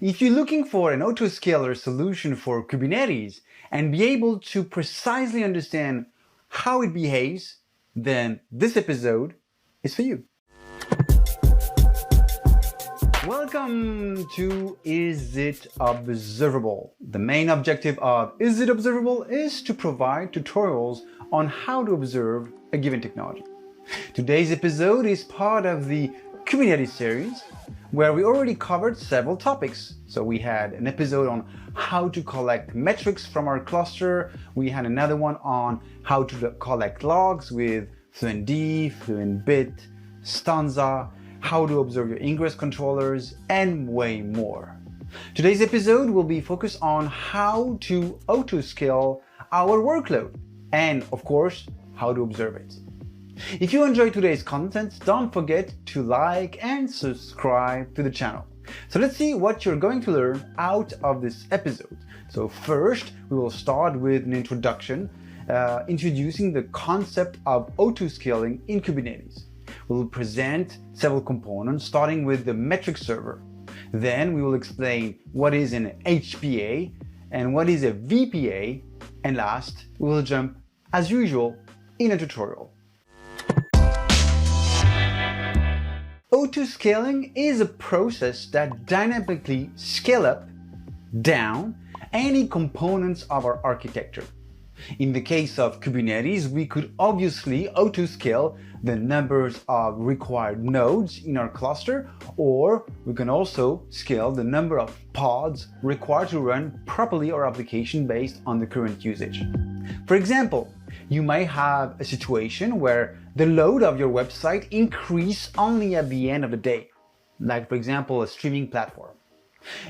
If you're looking for an autoscaler solution for Kubernetes and be able to precisely understand how it behaves, then this episode is for you. Welcome to Is It Observable? The main objective of Is It Observable is to provide tutorials on how to observe a given technology. Today's episode is part of the Kubernetes series, where we already covered several topics. So we had an episode on how to collect metrics from our cluster. We had another one on how to collect logs with FluentD, FluentBit, Stanza, how to observe your ingress controllers, and way more. Today's episode will be focused on how to autoscale our workload and, of course, how to observe it. If you enjoyed today's content, don't forget to like and subscribe to the channel. So let's see what you're going to learn out of this episode. So first, we will start with an introduction, introducing the concept of autoscaling in Kubernetes. We'll present several components, starting with the metric server. Then we will explain what is an HPA and what is a VPA. And last, we will jump, as usual, in a tutorial. Autoscaling is a process that dynamically scales up, down, any components of our architecture. In the case of Kubernetes, we could obviously autoscale the numbers of required nodes in our cluster, or we can also scale the number of pods required to run properly our application based on the current usage. For example, you might have a situation where the load of your website increases only at the end of the day, like for example a streaming platform.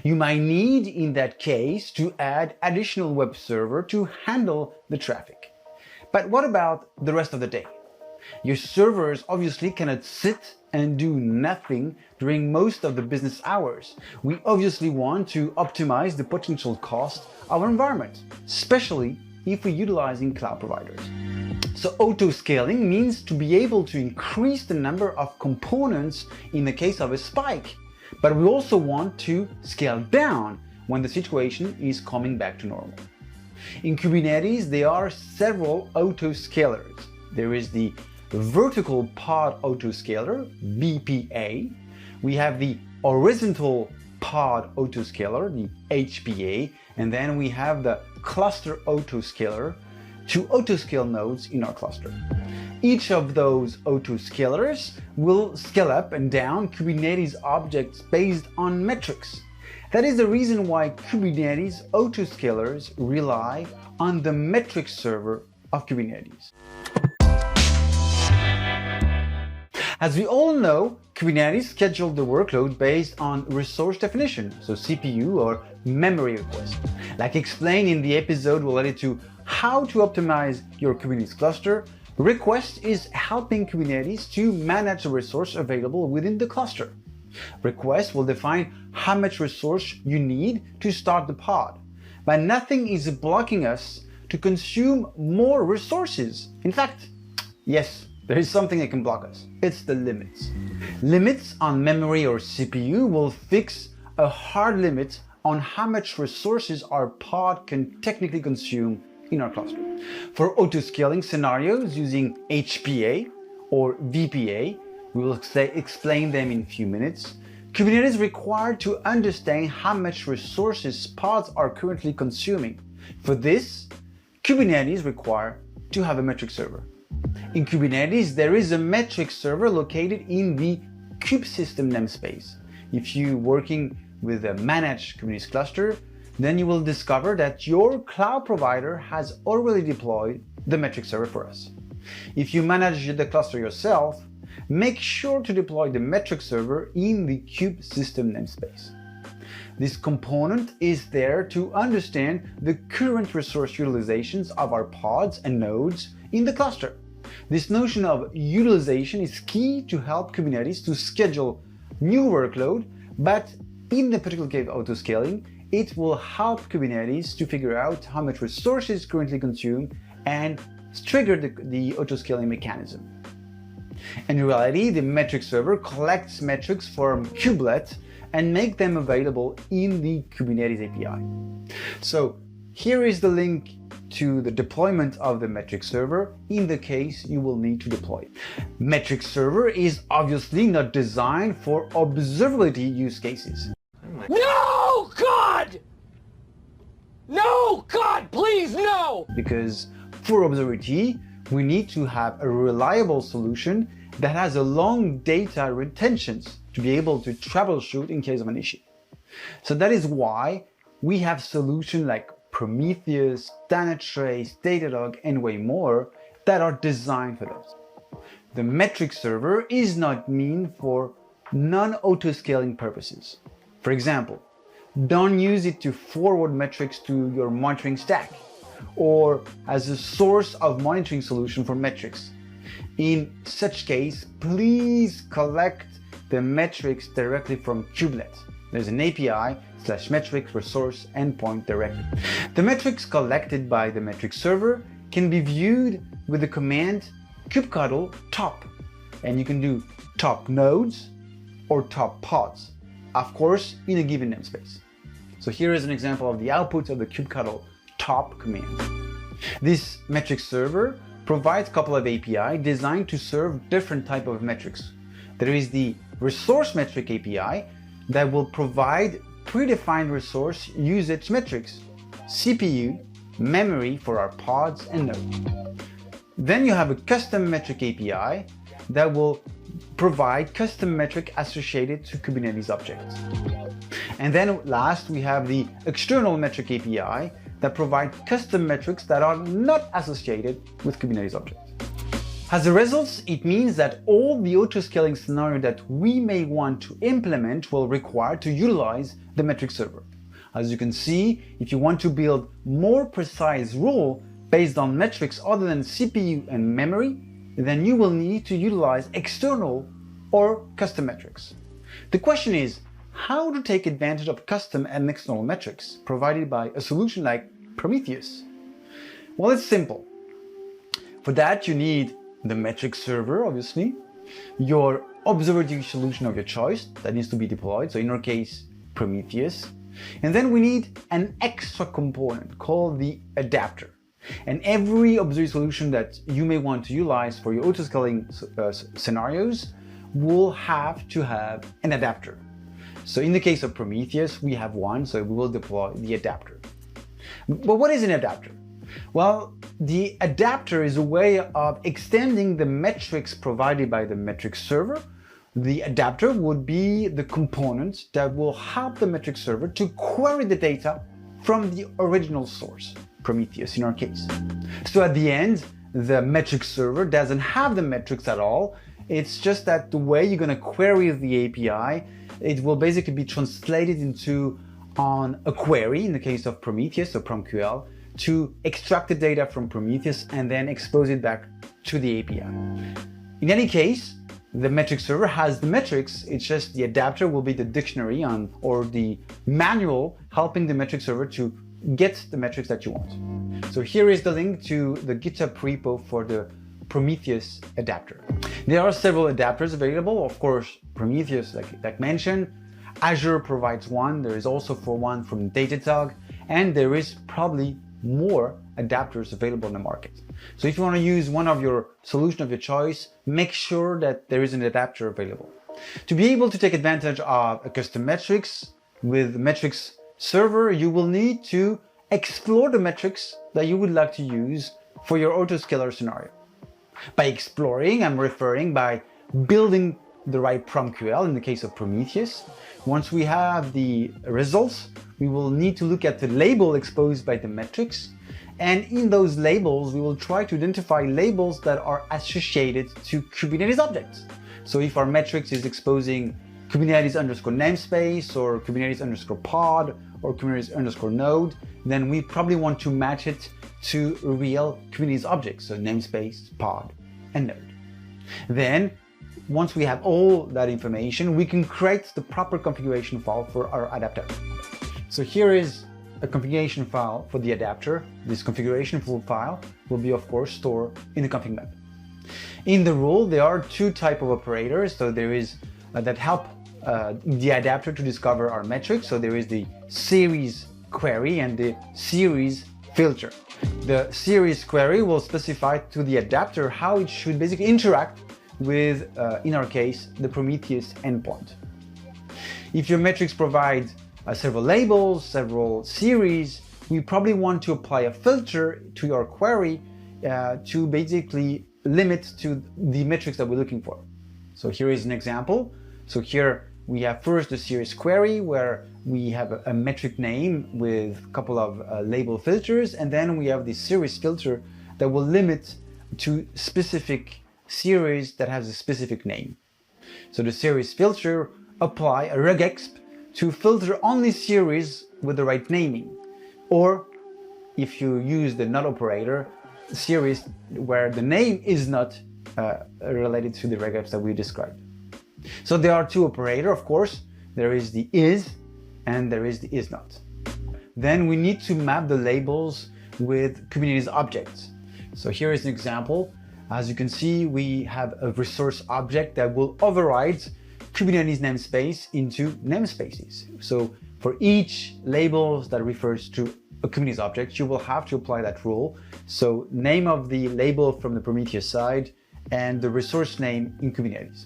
You might need, in that case, to add additional web server to handle the traffic. But what about the rest of the day? Your servers obviously cannot sit and do nothing during most of the business hours. We obviously want to optimize the potential cost of our environment, especially if we're utilizing cloud providers. So autoscaling means to be able to increase the number of components in the case of a spike, but we also want to scale down when the situation is coming back to normal. In Kubernetes, there are several autoscalers. There is the vertical pod autoscaler, VPA. We have the horizontal pod autoscaler, the HPA, and then we have the cluster autoscaler to autoscale nodes in our cluster. Each of those autoscalers will scale up and down Kubernetes objects based on metrics. That is the reason why Kubernetes autoscalers rely on the metric server of Kubernetes. As we all know, Kubernetes schedules the workload based on resource definition, so CPU or memory request. Like explained in the episode related to how to optimize your Kubernetes cluster, request is helping Kubernetes to manage the resource available within the cluster. Request will define how much resource you need to start the pod, but nothing is blocking us to consume more resources. In fact, yes, there is something that can block us. It's the limits. Limits on memory or CPU will fix a hard limit on how much resources our pod can technically consume in our cluster. For autoscaling scenarios using HPA or VPA, we will explain them in a few minutes. Kubernetes is required to understand how much resources pods are currently consuming. For this, Kubernetes requires to have a metric server. In Kubernetes, there is a metric server located in the kubesystem namespace. If you're working with a managed Kubernetes cluster, then you will discover that your cloud provider has already deployed the metric server for us. If you manage the cluster yourself, make sure to deploy the metric server in the kubesystem namespace. This component is there to understand the current resource utilizations of our pods and nodes in the cluster. This notion of utilization is key to help Kubernetes to schedule new workload, but in the particular case of autoscaling, it will help Kubernetes to figure out how much resources currently consumed and trigger the autoscaling mechanism. In reality, the metric server collects metrics from kubelet and make them available in the Kubernetes API. So here is the link to the deployment of the metrics server in the case you will need to deploy it. Metrics server is obviously not designed for observability use cases. No, God! No, God, please, no! Because for observability, we need to have a reliable solution that has a long data retentions to be able to troubleshoot in case of an issue. So that is why we have solutions like Prometheus, Dynatrace, Datadog, and way more that are designed for this. The metrics server is not meant for non-autoscaling purposes. For example, don't use it to forward metrics to your monitoring stack or as a source of monitoring solution for metrics. In such case, please collect the metrics directly from Kubernetes. There's an API/metrics resource endpoint directly. The metrics collected by the metrics server can be viewed with the command kubectl top, and you can do top nodes or top pods, of course in a given namespace. So here is an example of the output of the kubectl top command. This metrics server provides a couple of API designed to serve different type of metrics. There is the resource metric API that will provide predefined resource usage metrics, CPU, memory for our pods and nodes. Then you have a custom metric API that will provide custom metric associated to Kubernetes objects. And then last, we have the external metric API that provide custom metrics that are not associated with Kubernetes objects. As a result, it means that all the autoscaling scenario that we may want to implement will require to utilize the metrics server. As you can see, if you want to build more precise rule based on metrics other than CPU and memory, then you will need to utilize external or custom metrics. The question is, how to take advantage of custom and external metrics provided by a solution like Prometheus? Well, it's simple. For that, you need the metrics server, obviously, your observability solution of your choice that needs to be deployed, so in our case, Prometheus. And then we need an extra component called the adapter. And every observability solution that you may want to utilize for your autoscaling scenarios will have to have an adapter. So in the case of Prometheus, we have one, so we will deploy the adapter. But what is an adapter? Well, the adapter is a way of extending the metrics provided by the metrics server. The adapter would be the component that will help the metrics server to query the data from the original source, Prometheus in our case. So at the end, the metrics server doesn't have the metrics at all. It's just that the way you're going to query the API, it will basically be translated into on a query in the case of Prometheus or PromQL to extract the data from Prometheus and then expose it back to the API. In any case, the metrics server has the metrics, it's just the adapter will be the dictionary or the manual helping the metrics server to get the metrics that you want. So here is the link to the GitHub repo for the Prometheus adapter. There are several adapters available, of course, Prometheus, like mentioned. Azure provides one, there is also one from Datadog, and there is probably more adapters available in the market. So if you want to use one of your solution of your choice, make sure that there is an adapter available. To be able to take advantage of a custom metrics with metrics server, you will need to explore the metrics that you would like to use for your autoscaler scenario. By exploring, I'm referring by building the right PromQL in the case of Prometheus. Once we have the results, we will need to look at the label exposed by the metrics. And in those labels, we will try to identify labels that are associated to Kubernetes objects. So if our metrics is exposing Kubernetes underscore namespace or Kubernetes underscore pod or Kubernetes underscore node, then we probably want to match it to real Kubernetes objects, so namespace, pod, and node. Then, once we have all that information, we can create the proper configuration file for our adapter. So here is a configuration file for the adapter. This configuration file will be, of course, stored in the config map. In the rule, there are two types of operators. So there is that help the adapter to discover our metrics. So there is the series query and the series filter. The series query will specify to the adapter how it should basically interact with, in our case, the Prometheus endpoint. If your metrics provide several labels, several series, we probably want to apply a filter to your query to basically limit to the metrics that we're looking for. So here is an example. So here we have first the series query where we have a metric name with a couple of label filters, and then we have the series filter that will limit to specific series that has a specific name. So the series filter apply a regexp to filter only series with the right naming, or if you use the not operator, series where the name is not related to the regexp that we described. So there are two operators, of course. There is the is and there is the is not. Then we need to map the labels with Kubernetes objects. So here is an example. As you can see, we have a resource object that will override Kubernetes namespace into namespaces. So for each label that refers to a Kubernetes object, you will have to apply that rule. So name of the label from the Prometheus side and the resource name in Kubernetes.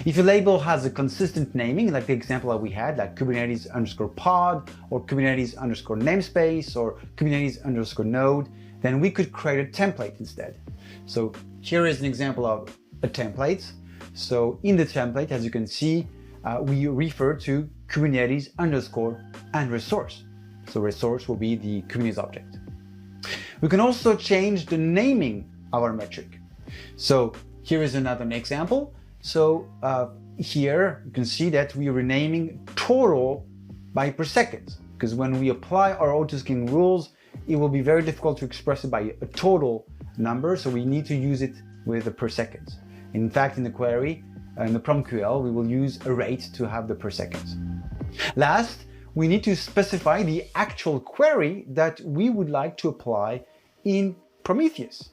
If a label has a consistent naming, like the example that we had, like Kubernetes underscore pod or Kubernetes underscore namespace or Kubernetes underscore node, then we could create a template instead. So here is an example of a template. So in the template, as you can see, we refer to Kubernetes underscore and resource. So resource will be the Kubernetes object. We can also change the naming of our metric. So here is another example. So here you can see that we are renaming total by per second, because when we apply our autoscaling rules, it will be very difficult to express it by a total number, so we need to use it with the per second. In fact, in the query, in the PromQL, we will use a rate to have the per second. Last, we need to specify the actual query that we would like to apply in Prometheus.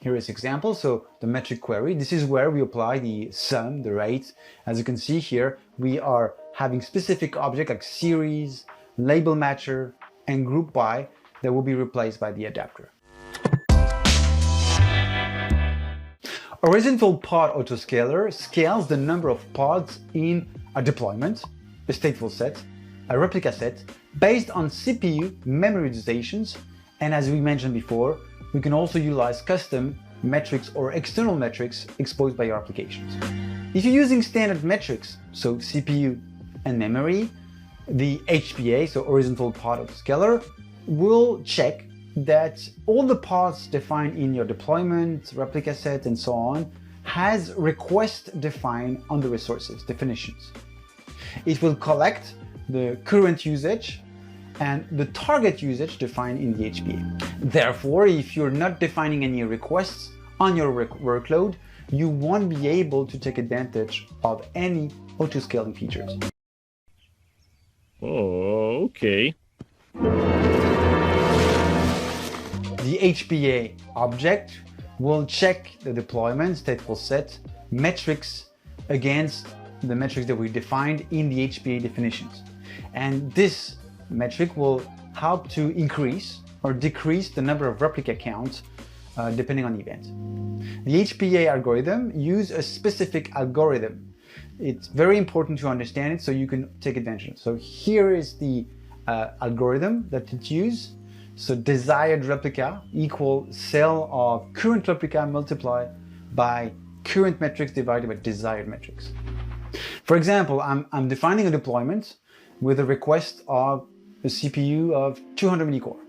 Here is example. So the metric query, this is where we apply the sum, the rate. As you can see here, we are having specific objects like series, label matcher, and group by that will be replaced by the adapter. A horizontal pod autoscaler scales the number of pods in a deployment, a stateful set, a replica set, based on CPU memory utilizations, and as we mentioned before, we can also utilize custom metrics or external metrics exposed by your applications. If you're using standard metrics, so CPU and memory, the HPA, so horizontal pod autoscaler, will check that all the pods defined in your deployment, replica set, and so on has request defined on the resources definitions. It will collect the current usage and the target usage defined in the HPA. Therefore, if you're not defining any requests on your workload, you won't be able to take advantage of any autoscaling features. Oh, okay. The HPA object will check the deployment stateful set metrics against the metrics that we defined in the HPA definitions. And this metric will help to increase or decrease the number of replica counts depending on the event. The HPA algorithm uses a specific algorithm. It's very important to understand it so you can take advantage. So here is the algorithm that it uses. So desired replica equal cell of current replica multiplied by current metrics divided by desired metrics. For example, I'm defining a deployment with a request of a CPU of 200 millicore.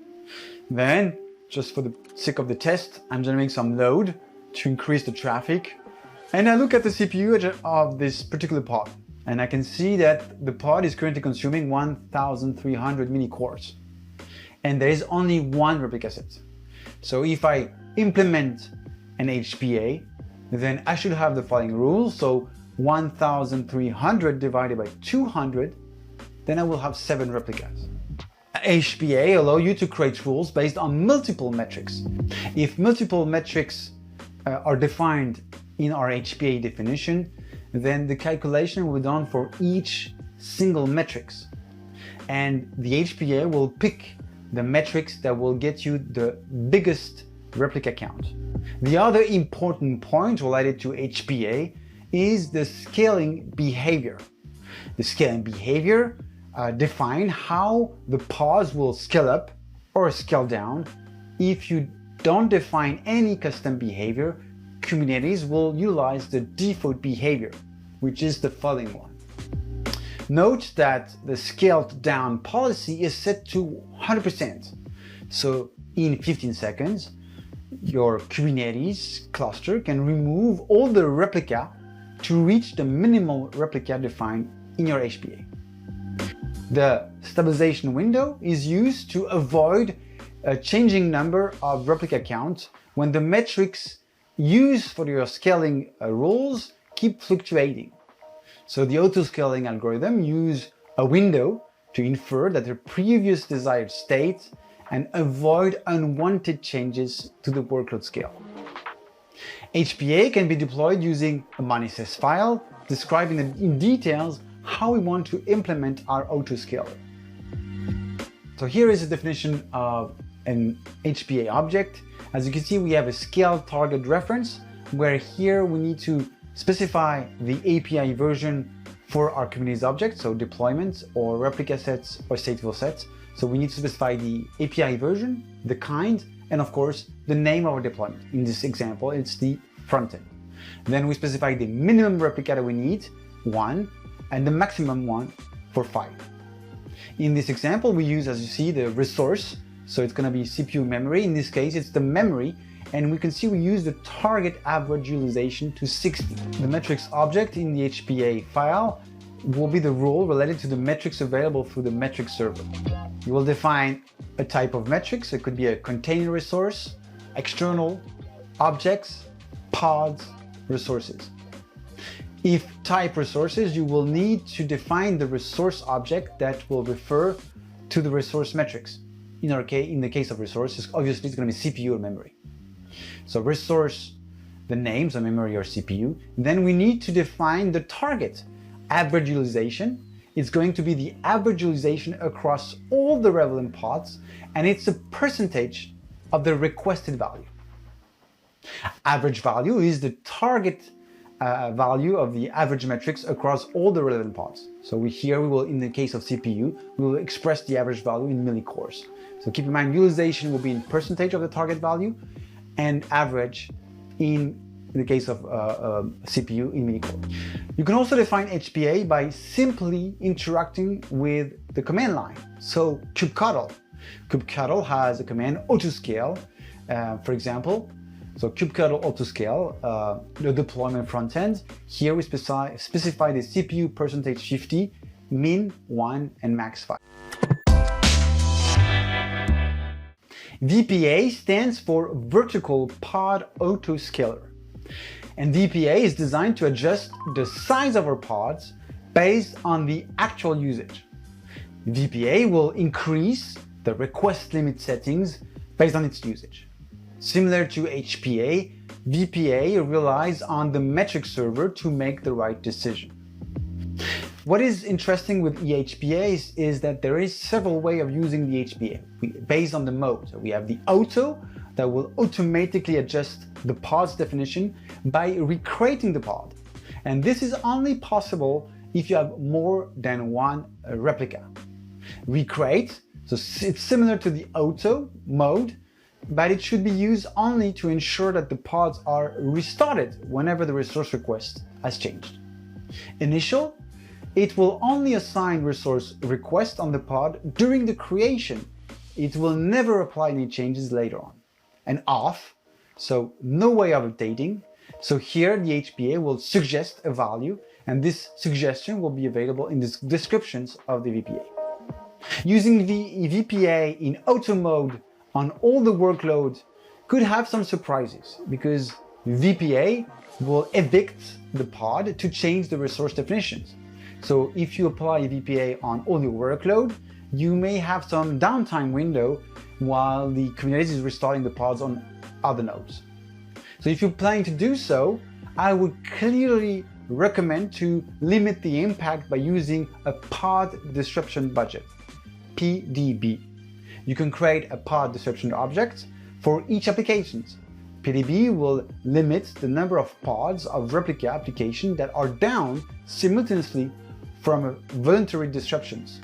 Then, just for the sake of the test, I'm generating some load to increase the traffic. And I look at the CPU of this particular pod, and I can see that the pod is currently consuming 1,300 millicores. And there is only one replica set. So if I implement an HPA, then I should have the following rule. So 1,300 divided by 200, then I will have 7 replicas. HPA allow you to create rules based on multiple metrics. If multiple metrics are defined in our HPA definition, then the calculation will be done for each single metrics. And the HPA will pick the metrics that will get you the biggest replica count. The other important point related to HPA is the scaling behavior. The scaling behavior defines how the pods will scale up or scale down. If you don't define any custom behavior, Kubernetes will utilize the default behavior, which is the following one. Note that the scaled down policy is set to 100%. So in 15 seconds, your Kubernetes cluster can remove all the replica to reach the minimal replica defined in your HPA. The stabilization window is used to avoid a changing number of replica counts when the metrics used for your scaling rules keep fluctuating. So the autoscaling algorithm uses a window to infer that the previous desired state and avoid unwanted changes to the workload scale. HPA can be deployed using a -s file describing in details how we want to implement our autoscaler. So here is a definition of an HPA object. As you can see, we have a scale target reference, where here we need to specify the API version for our Kubernetes object, so deployments or replica sets or stateful sets. So we need to specify the API version, the kind, and of course, the name of our deployment. In this example, it's the frontend. Then we specify the minimum replica that we need, 1, and the maximum one for 5. In this example, we use, as you see, the resource. So it's going to be CPU memory. In this case, it's the memory. And we can see we use the target average utilization to 60. The metrics object in the HPA file will be the role related to the metrics available through the metrics server. You will define a type of metrics. It could be a container resource, external, objects, pods, resources. If type resources, you will need to define the resource object that will refer to the resource metrics. In the case of resources, obviously it's going to be CPU or memory. So resource, the names of memory or CPU. Then we need to define the target average utilization. It's going to be the average utilization across all the relevant pods, and it's a percentage of the requested value. Average value is the target value of the average metrics across all the relevant pods. So we will, in the case of CPU, we will express the average value in millicores. So keep in mind, utilization will be in percentage of the target value, and average in the case of CPU in millicore. You can also define HPA by simply interacting with the command line. So kubectl has a command autoscale, for example. So kubectl autoscale, the deployment front end. Here we specify the CPU percentage 50, min 1 and max 5. VPA stands for Vertical Pod Autoscaler. And VPA is designed to adjust the size of our pods based on the actual usage. VPA will increase the request limit settings based on its usage. Similar to HPA, VPA relies on the metric server to make the right decision. What is interesting with eHPA is that there is several ways of using the HPA based on the mode. So we have the auto that will automatically adjust the pod's definition by recreating the pod. And this is only possible if you have more than one replica. Recreate, so it's similar to the auto mode, but it should be used only to ensure that the pods are restarted whenever the resource request has changed. Initial, it will only assign resource requests on the pod during the creation. It will never apply any changes later on. And off, so no way of updating. So here the HPA will suggest a value, and this suggestion will be available in the descriptions of the VPA. Using the VPA in auto mode on all the workloads could have some surprises, because VPA will evict the pod to change the resource definitions. So if you apply VPA on all your workload, you may have some downtime window while the Kubernetes is restarting the pods on other nodes. So if you're planning to do so, I would clearly recommend to limit the impact by using a pod disruption budget, PDB. You can create a pod disruption object for each application. PDB will limit the number of pods of replica applications that are down simultaneously from voluntary disruptions.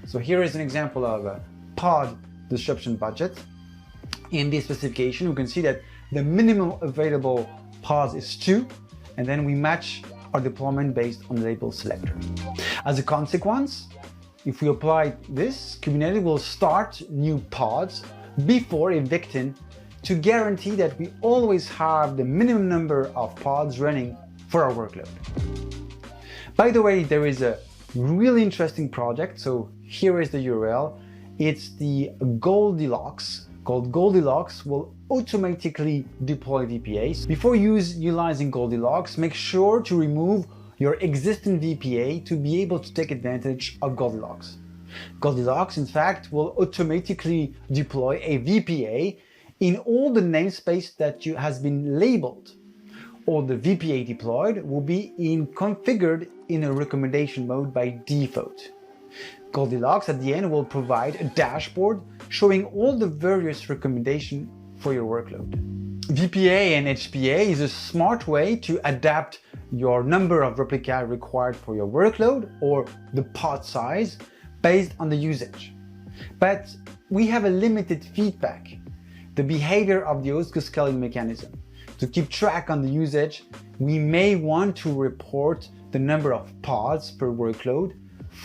So here is an example of a pod disruption budget. In this specification, we can see that the minimum available pods is 2, and then we match our deployment based on the label selector. As a consequence, if we apply this, Kubernetes will start new pods before evicting to guarantee that we always have the minimum number of pods running for our workload. By the way, there is a really interesting project, so here is the URL. It's the Goldilocks, called Goldilocks will automatically deploy VPAs. Before utilizing Goldilocks, make sure to remove your existing VPA to be able to take advantage of Goldilocks. Goldilocks, in fact, will automatically deploy a VPA in all the namespace that has been labeled. All the VPA deployed will be configured in a recommendation mode by default. Goldilocks at the end will provide a dashboard showing all the various recommendations for your workload. VPA and HPA is a smart way to adapt your number of replica required for your workload or the pod size based on the usage. But we have a limited feedback, the behavior of the autoscaling mechanism. To keep track on the usage, we may want to report the number of pods per workload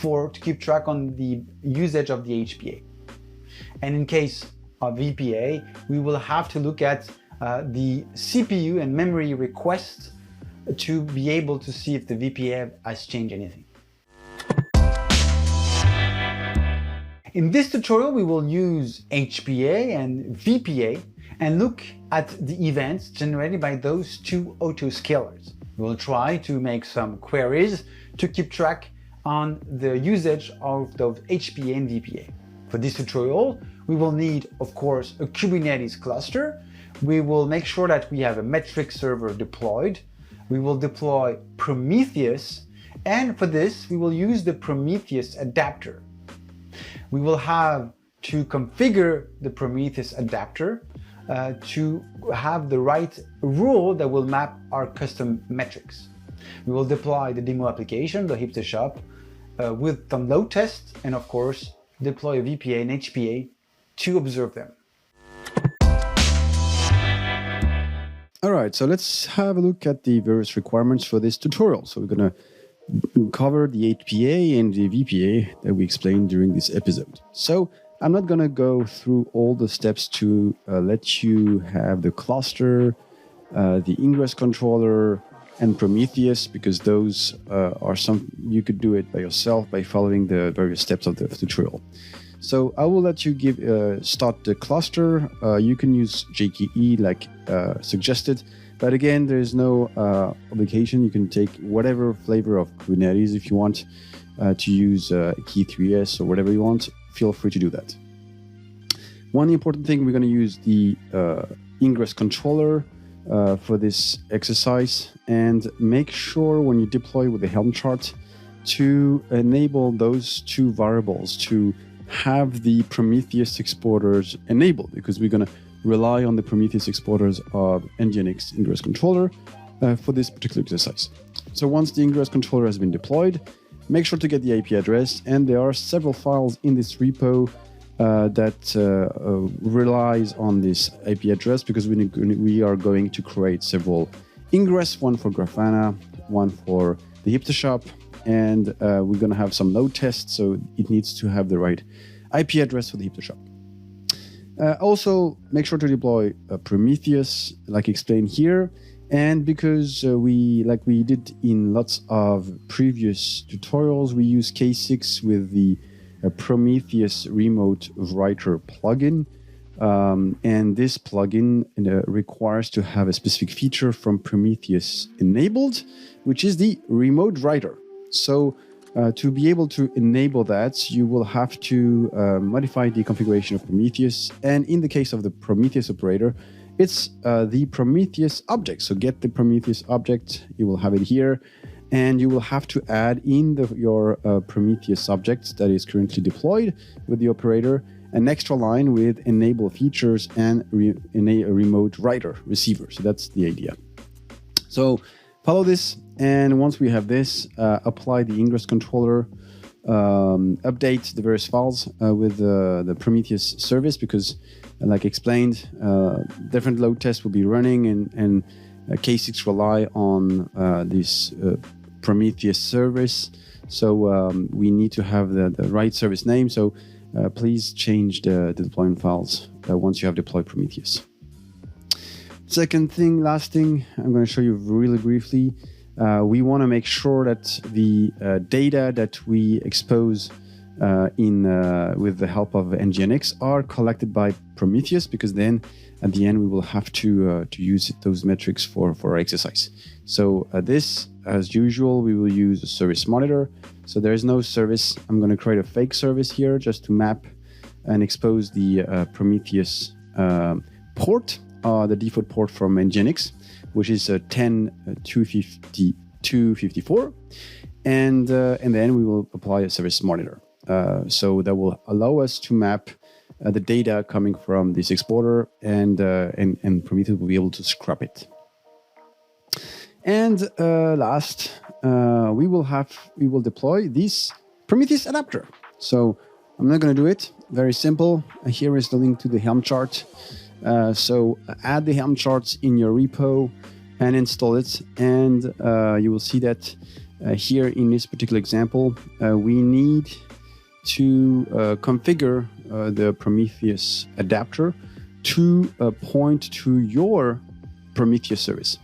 to keep track on the usage of the HPA. And in case of VPA, we will have to look at the CPU and memory requests to be able to see if the VPA has changed anything. In this tutorial, we will use HPA and VPA and look at the events generated by those two autoscalers. We will try to make some queries to keep track on the usage of those HPA and VPA. For this tutorial, we will need, of course, a Kubernetes cluster. We will make sure that we have a metric server deployed. We will deploy Prometheus, and for this, we will use the Prometheus adapter. We will have to configure the Prometheus adapter to have the right rule that will map our custom metrics. We will deploy the demo application, the HPA shop, with some load tests, and of course, deploy a VPA and HPA to observe them. All right, so let's have a look at the various requirements for this tutorial. So we're going to cover the HPA and the VPA that we explained during this episode. So I'm not going to go through all the steps to let you have the cluster, the ingress controller, and Prometheus, because those are some, you could do it by yourself by following the various steps of the tutorial. So I will let you start the cluster. You can use JKE like suggested, but again, there is no obligation. You can take whatever flavor of Kubernetes if you want to use K8s or whatever you want. Feel free to do that. One important thing, we're going to use the ingress controller for this exercise, and make sure when you deploy with the Helm chart to enable those two variables to have the Prometheus exporters enabled, because we're going to rely on the Prometheus exporters of NGINX ingress controller for this particular exercise. So once the ingress controller has been deployed, make sure to get the IP address, and there are several files in this repo that relies on this IP address, because we are going to create several ingress, one for Grafana, one for the HPA shop, and we're going to have some load tests, so it needs to have the right IP address for the HPA shop. Also, make sure to deploy Prometheus, like explained here, and because like we did in lots of previous tutorials, we use K6 with the Prometheus remote writer plugin, and this plugin requires to have a specific feature from Prometheus enabled, which is the remote writer. So to be able to enable that, you will have to modify the configuration of Prometheus, and in the case of the Prometheus operator, It's the Prometheus object. So get the Prometheus object. You will have it here. And you will have to add in your Prometheus object that is currently deployed with the operator an extra line with enable features and a remote writer receiver. So that's the idea. So follow this, and once we have this, apply the ingress controller, update the various files with the Prometheus service, because like explained, different load tests will be running, and K8s rely on this Prometheus service. So we need to have the right service name. So please change the deployment files once you have deployed Prometheus. Last thing, I'm going to show you really briefly. We want to make sure that the data that we expose with the help of NGINX are collected by Prometheus, because then at the end we will have to use those metrics for our exercise. So this, as usual, we will use a service monitor. So there is no service. I'm going to create a fake service here just to map and expose the Prometheus port, the default port from NGINX, which is 10.250.254, and then we will apply a service monitor. So that will allow us to map the data coming from this exporter, and Prometheus will be able to scrap it. And last, we will deploy this Prometheus adapter. So I'm not going to do it. Very simple. Here is the link to the Helm chart. So add the Helm charts in your repo and install it, and you will see that here in this particular example, we need to configure the Prometheus adapter to point to your Prometheus service.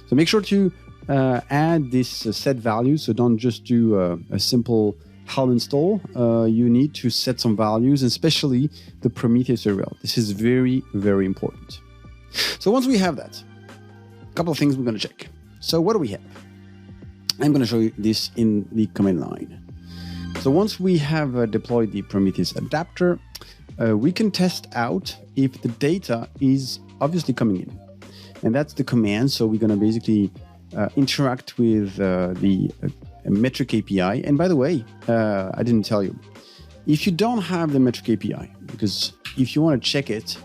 So make sure to add this set value. So don't just do a simple Helm install. You need to set some values, especially the Prometheus URL. This is very, very important. So once we have that, a couple of things we're going to check. So what do we have? I'm going to show you this in the command line. So once we have deployed the Prometheus adapter, we can test out if the data is obviously coming in. And that's the command. So we're going to basically interact with the metric API. And by the way, I didn't tell you, if you don't have the metric API, because if you want to check it,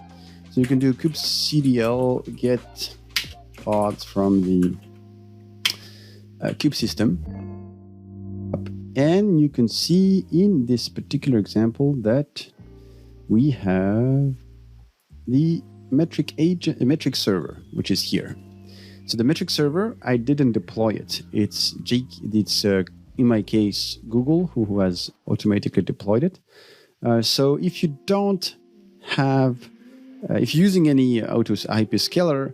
so you can do kubectl get odds from the kube system. And you can see in this particular example that we have the metric server, which is here. So the metric server, I didn't deploy it. It's in my case Google who has automatically deployed it. So if you don't have, if you're using any autoscaler,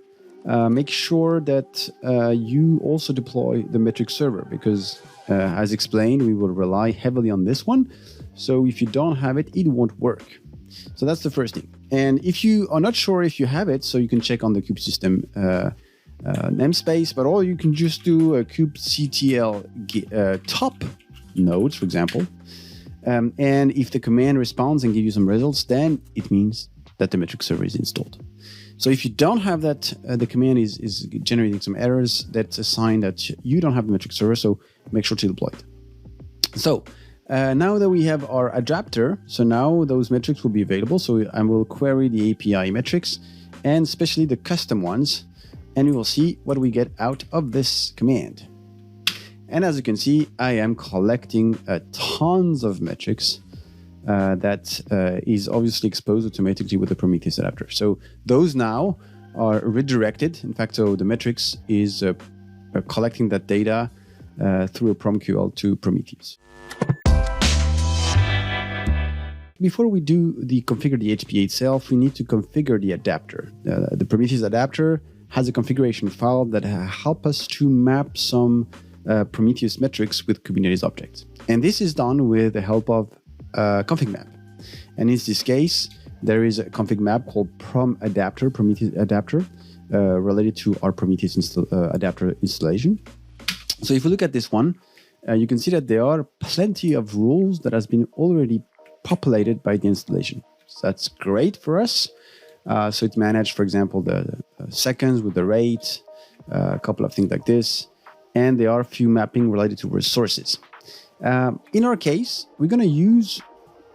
make sure that you also deploy the metric server, because as explained, we will rely heavily on this one. So if you don't have it, it won't work. So that's the first thing. And if you are not sure if you have it, so you can check on the kube system namespace, but or you can just do a kubectl top nodes, for example. And if the command responds and gives you some results, then it means that the metric server is installed. So if you don't have that, the command is generating some errors. That's a sign that you don't have the metric server, so make sure to deploy it. So now that we have our adapter, so now those metrics will be available. So I will query the API metrics, and especially the custom ones, and we will see what we get out of this command. And as you can see, I am collecting tons of metrics that is obviously exposed automatically with the Prometheus adapter. So those now are redirected. In fact, so the metrics is collecting that data through a PromQL to Prometheus. Before we do configure the HPA itself, we need to configure the adapter. The Prometheus adapter has a configuration file that help us to map some Prometheus metrics with Kubernetes objects. And this is done with the help of config map. And in this case, there is a config map called Prometheus adapter, related to our Prometheus adapter installation. So if you look at this one, you can see that there are plenty of rules that has been already populated by the installation. So that's great for us. So it managed, for example, the seconds with the rate, a couple of things like this. And there are a few mapping related to resources. In our case, we're going to use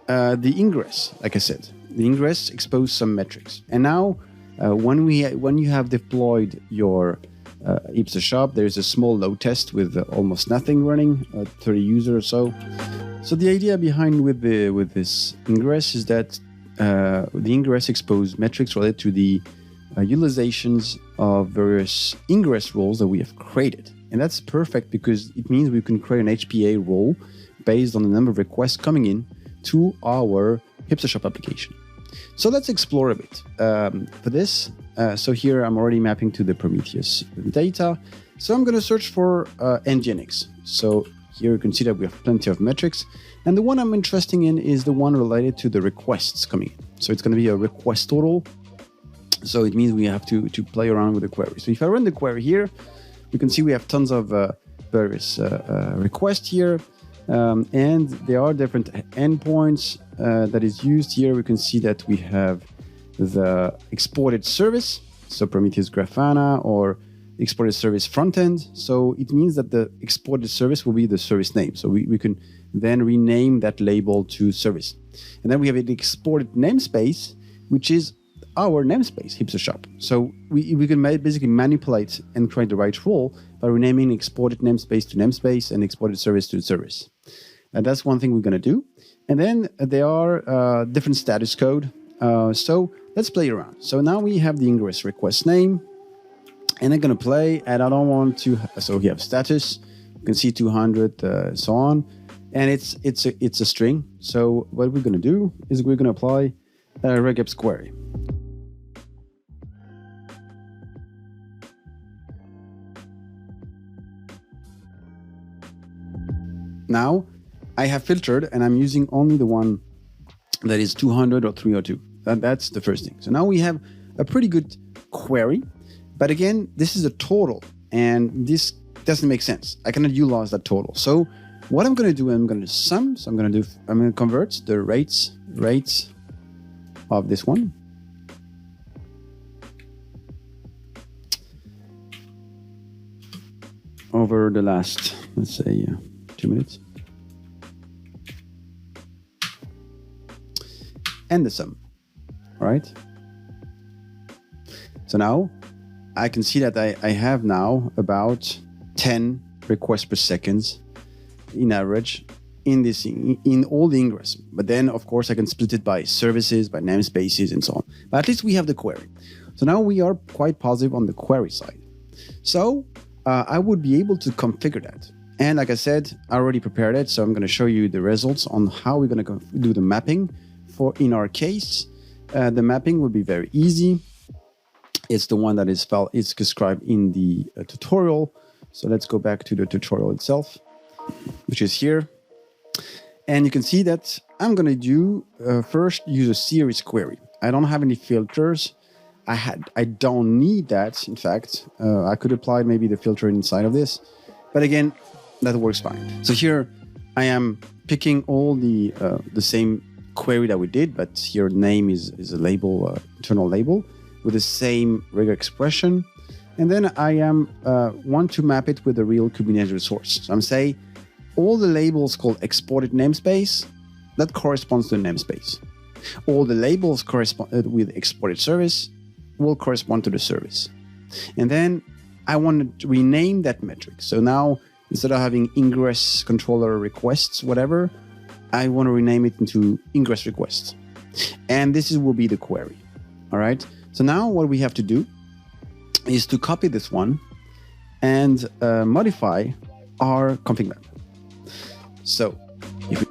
the ingress, like I said. The ingress exposes some metrics. And now, when you have deployed your HPA shop, there's a small load test with almost nothing running, 30 users or so. So the idea behind with this ingress is that the ingress exposes metrics related to the utilizations of various ingress roles that we have created. And that's perfect because it means we can create an HPA role based on the number of requests coming in to our HPA shop application. So let's explore a bit. For this, so here I'm already mapping to the Prometheus data. So I'm going to search for NGINX. So here you can see that we have plenty of metrics. And the one I'm interested in is the one related to the requests coming in. So it's going to be a request total. So it means we have to play around with the query. So if I run the query here, you can see we have tons of various requests here. And there are different endpoints that is used here. We can see that we have the exported service, so Prometheus Grafana or exported service frontend. So it means that the exported service will be the service name. So we can then rename that label to service. And then we have an exported namespace, which is our namespace, HPA shop. So we can basically manipulate and create the right role by renaming exported namespace to namespace and exported service to service. And that's one thing we're going to do. And then there are different status code. So let's play around. So now we have the ingress request name, and I'm going to play, and I don't want to, so we have status, you can see 200, so on, and it's a string. So what we're going to do is we're going to apply regex query. Now I have filtered and I'm using only the one that is 200 or 302. That's the first thing. So now we have a pretty good query, but again, this is a total and this doesn't make sense. I cannot utilize that total. So what I'm going to do, I'm going to sum. So I'm going to convert the rates of this one. Over the last, let's say, 2 minutes. And the sum. All right. So now I can see that I have now about 10 requests per second in average in all the ingress. But then, of course, I can split it by services, by namespaces, and so on. But at least we have the query. So now we are quite positive on the query side. So I would be able to configure that. And like I said, I already prepared it. So I'm going to show you the results on how we're going to do the mapping. In our case, the mapping will be very easy. It's the one that is described in the tutorial. So let's go back to the tutorial itself, which is here. And you can see that I'm going to do first use a series query. I don't have any filters. I don't need that. In fact, I could apply maybe the filter inside of this. But again, that works fine. So here I am picking all the same query that we did, but here name is a label, internal label with the same regular expression. And then I want to map it with a real Kubernetes resource. So I'm saying all the labels called exported namespace, that corresponds to the namespace. All the labels correspond with exported service will correspond to the service. And then I want to rename that metric. So now instead of having ingress controller requests, whatever, I want to rename it into ingress requests. And this will be the query. All right. So now what we have to do is to copy this one and modify our config map. So if we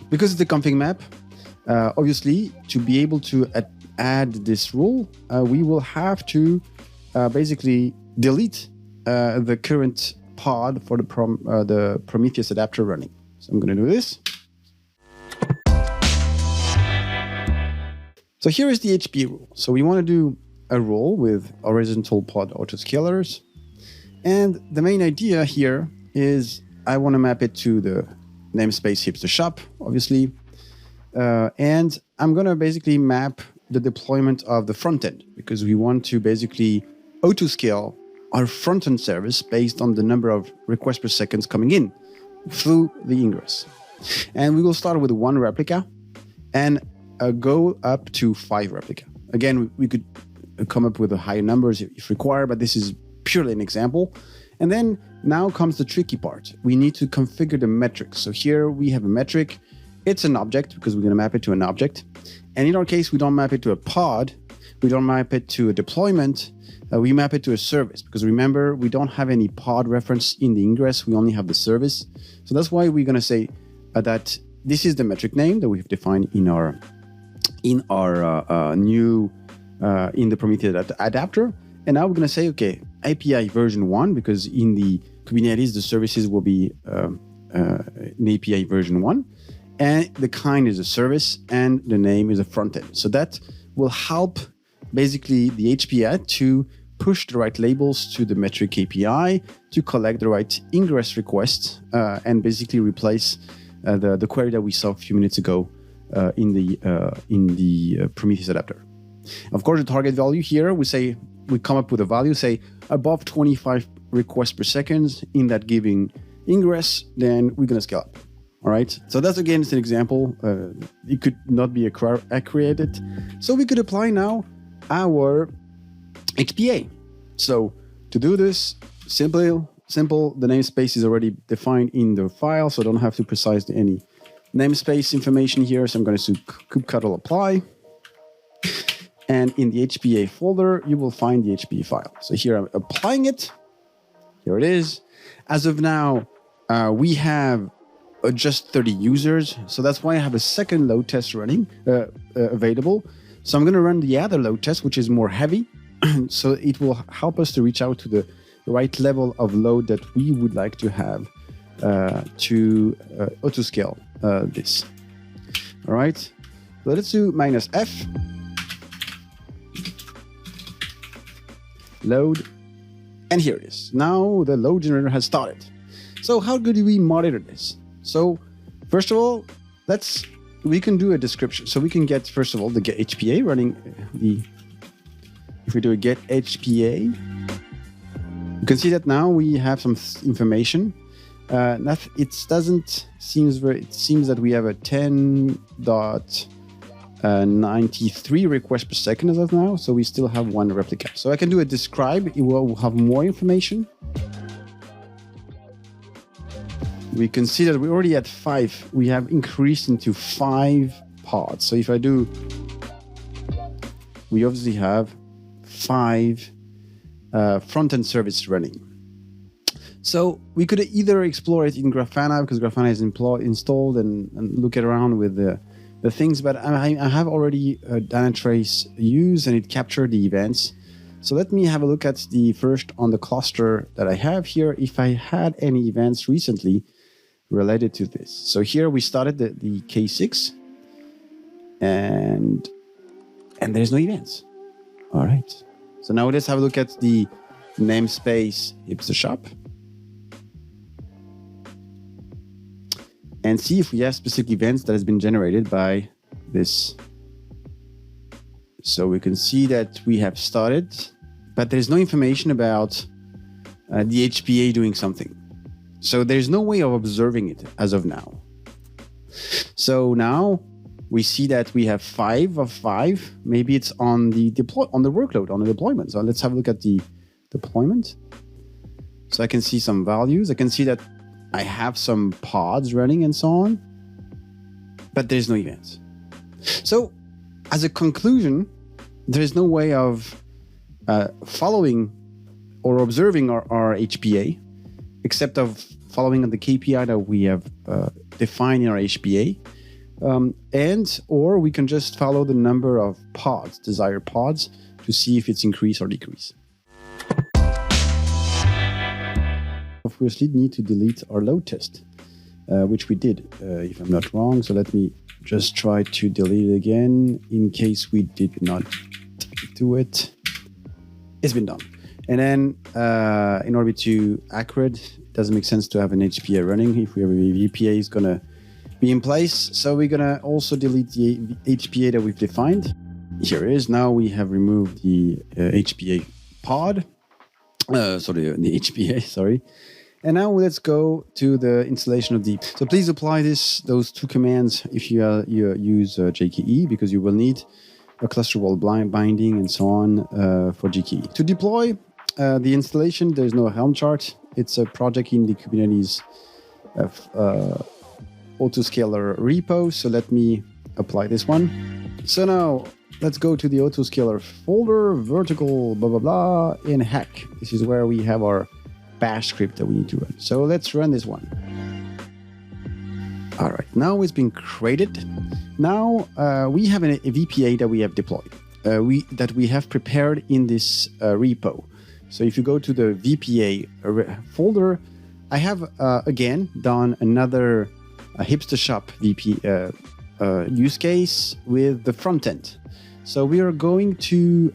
because it's the config map, obviously to be able to add this rule, we will have to basically delete the current pod for the Prometheus adapter running. So I'm going to do this. So here is the HPA rule. So we want to do a rule with horizontal pod autoscalers. And the main idea here is I want to map it to the namespace hipster shop, obviously. And I'm going to basically map the deployment of the front end because we want to basically autoscale our front-end service based on the number of requests per second coming in through the ingress. And we will start with 1 replica and go up to 5 replica. Again, we could come up with higher numbers if required, but this is purely an example. And then now comes the tricky part. We need to configure the metrics. So here we have a metric. It's an object because we're going to map it to an object. And in our case, we don't map it to a pod. We don't map it to a deployment. We map it to a service because remember, we don't have any pod reference in the ingress. We only have the service. So that's why we're going to say that this is the metric name that we've defined in our new in the Prometheus adapter. And now we're going to say, okay, API version 1, because in the Kubernetes, the services will be an API version 1. And the kind is a service and the name is a front end. So that will help basically the HPA to push the right labels to the metric API to collect the right ingress requests and basically replace the query that we saw a few minutes ago in the Prometheus adapter. Of course, the target value here, we come up with a value, say above 25 requests per second in that given ingress, then we're going to scale up. All right. So that's, again, it's an example. It could not be accurate. So we could apply now our HPA. So to do this, simple. The namespace is already defined in the file, so I don't have to precise any namespace information here. So I'm going to do kubectl apply. And in the HPA folder, you will find the HPA file. So here I'm applying it. Here it is. As of now, we have just 30 users. So that's why I have a second load test running available. So I'm going to run the other load test, which is more heavy. So it will help us to reach out to the right level of load that we would like to have to autoscale this. All right. So let's do -f. Load. And here it is. Now the load generator has started. So how do we monitor this? So first of all, we can do a description. So we can get, first of all, the get HPA running if we do a get HPA, you can see that now we have some information. It seems that we have a 10.93 requests per second as of now. So we still have 1 replica. So I can do a describe. It will have more information. We can see that we already had 5. We have increased into 5 pods. So if I do, we obviously have 5 front-end service running. So we could either explore it in Grafana because Grafana is installed and look around with the things. But I have already Dynatrace used and it captured the events. So let me have a look at the first on the cluster that I have here. If I had any events recently related to this. So here we started the K6 and there's no events. All right. So now let's have a look at the namespace hipster shop and see if we have specific events that has been generated by this. So we can see that we have started, but there's no information about the HPA doing something. So there's no way of observing it as of now. So now we see that we have 5 of 5. Maybe it's on the workload, on the deployment. So let's have a look at the deployment. So I can see some values. I can see that I have some pods running and so on, but there's no events. So as a conclusion, there is no way of following or observing our HPA, except of following the KPI that we have defined in our HPA. Or we can just follow the number of pods, desired pods, to see if it's increase or decrease. Obviously, need to delete our load test, which we did, if I'm not wrong. So let me just try to delete it again in case we did not do it. It's been done. And then in order to accurate, it doesn't make sense to have an HPA running if we have a VPA is going to be in place. So we're going to also delete the HPA that we've defined. Here it is. Now we have removed the HPA pod. The HPA, sorry. And now let's go to the installation of the. So please apply those two commands if you use JKE, because you will need a cluster wall binding and so on for JKE. To deploy the installation, there's no Helm chart. It's a project in the Kubernetes autoscaler repo. So let me apply this one. So now let's go to the autoscaler folder, vertical, blah, blah, blah, in hack. This is where we have our bash script that we need to run. So let's run this one. All right, now it's been created. Now we have a VPA that we have deployed, that we have prepared in this repo. So if you go to the VPA folder, I have again done another hipster shop use case with the front end. So we are going to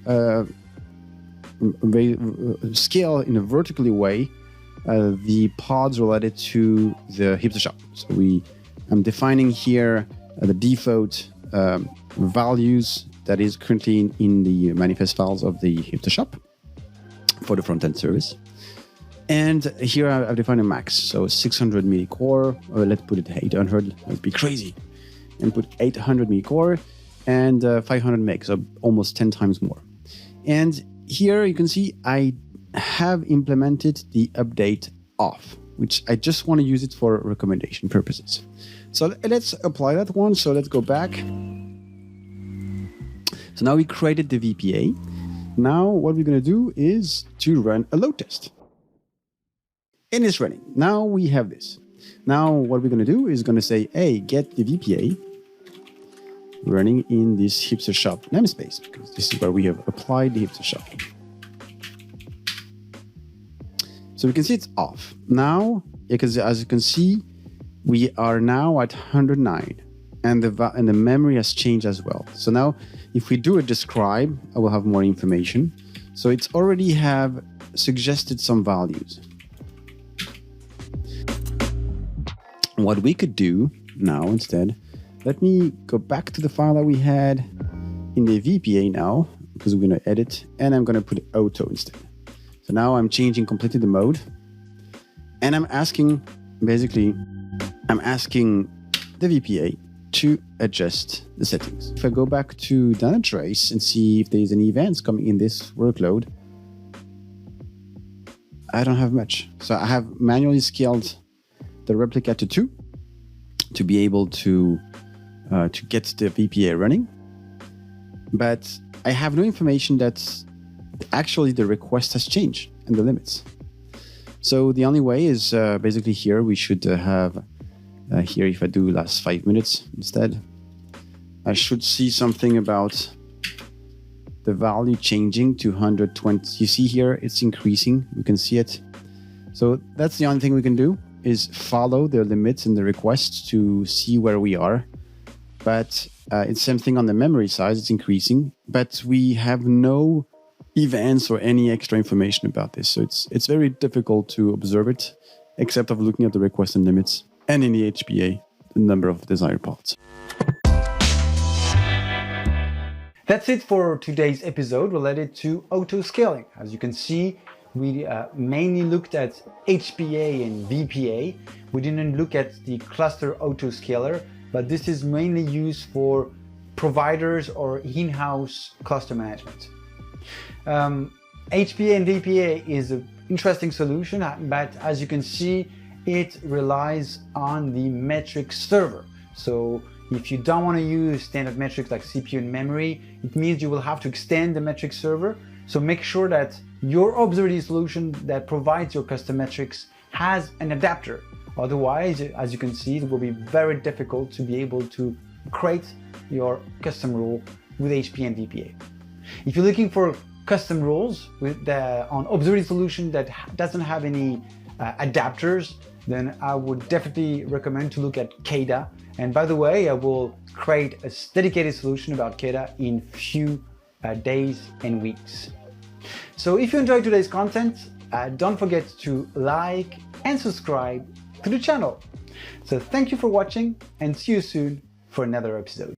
scale in a vertically way the pods related to the hipster shop. So I'm defining here the default values that is currently in the manifest files of the hipster shop for the front end service. And here I've defined a max, so 600 milli core, or let's put it 800, that'd be crazy. And put 800 milli core and 500 meg, so almost 10 times more. And here you can see I have implemented the update off, which I just want to use it for recommendation purposes. So let's apply that one. So let's go back. So now we created the VPA. Now what we're going to do is to run a load test. And it's running. Now we have this. Now what we're going to do is going to say, hey, get the VPA running in this hipster shop namespace, because this is where we have applied the hipster shop. So we can see it's off. Now, because as you can see, we are now at 109 and the memory has changed as well. So now if we do a describe, I will have more information. So it's already have suggested some values. What we could do now instead, let me go back to the file that we had in the VPA now, because we're going to edit, and I'm going to put auto instead. So now I'm changing completely the mode, and I'm asking the VPA to adjust the settings. If I go back to Dynatrace and see if there's any events coming in this workload, I don't have much. So I have manually scaled the replica to 2 to be able to get the VPA running. But I have no information that actually the request has changed and the limits. So the only way is basically here we should have, here if I do last 5 minutes instead, I should see something about the value changing to 120. You see here it's increasing, we can see it. So that's the only thing we can do, is follow the limits and the requests to see where we are. But it's same thing on the memory side, it's increasing, but we have no events or any extra information about this. So it's very difficult to observe it, except of looking at the requests and limits, and in the HPA, the number of desired pods. That's it for today's episode related to autoscaling. As you can see, we mainly looked at HPA and VPA. We didn't look at the cluster autoscaler, but this is mainly used for providers or in-house cluster management. HPA and VPA is an interesting solution, but as you can see, it relies on the metric server. So if you don't want to use standard metrics like CPU and memory, it means you will have to extend the metric server. So make sure that your observability solution that provides your custom metrics has an adapter. Otherwise, as you can see, it will be very difficult to be able to create your custom rule with HPA and VPA. If you're looking for custom rules on observability solution that doesn't have any adapters, then I would definitely recommend to look at K8s. And by the way, I will create a dedicated solution about K8s in few days and weeks. So if you enjoyed today's content, don't forget to like and subscribe to the channel. So thank you for watching and see you soon for another episode.